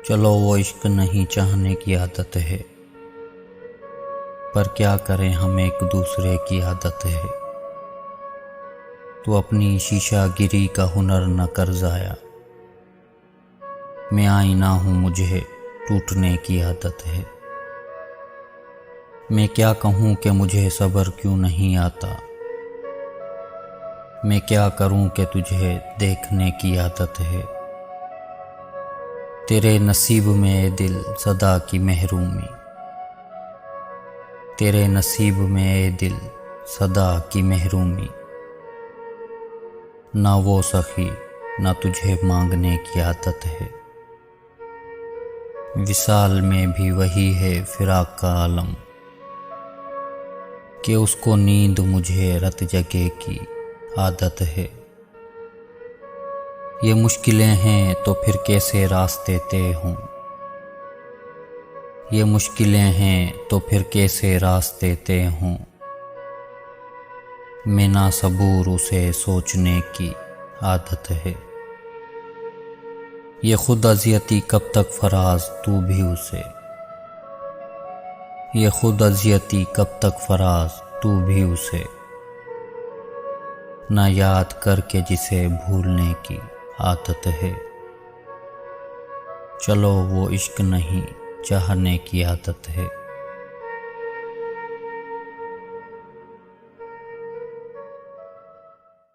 चलो वो इश्क नहीं चाहने की आदत है, पर क्या करें हम एक दूसरे की आदत है। तू अपनी शीशागिरी का हुनर न कर जाया, मैं आईना हूँ मुझे टूटने की आदत है। मैं क्या कहूँ कि मुझे सब्र क्यों नहीं आता, मैं क्या करूँ कि तुझे देखने की आदत है। तेरे नसीब में ए दिल सदा की महरूमी, तेरे नसीब में ए दिल सदा की महरूमी। ना वो सखी ना तुझे मांगने की आदत है, विसाल में भी वही है फिराक का आलम, कि उसको नींद मुझे रत जगे की आदत है। ये मुश्किलें हैं तो फिर कैसे रास्ते तय हों, ये मुश्किलें हैं तो फिर कैसे रास्ते तय हों। मैं ना सबूर उसे सोचने की आदत है। ये खुद अज़ियती कब तक फराज तू भी उसे, ये खुद अज़ियती कब तक फराज तू भी उसे। ना याद करके जिसे भूलने की आदत है। चलो वो इश्क नहीं चाहने की आदत है।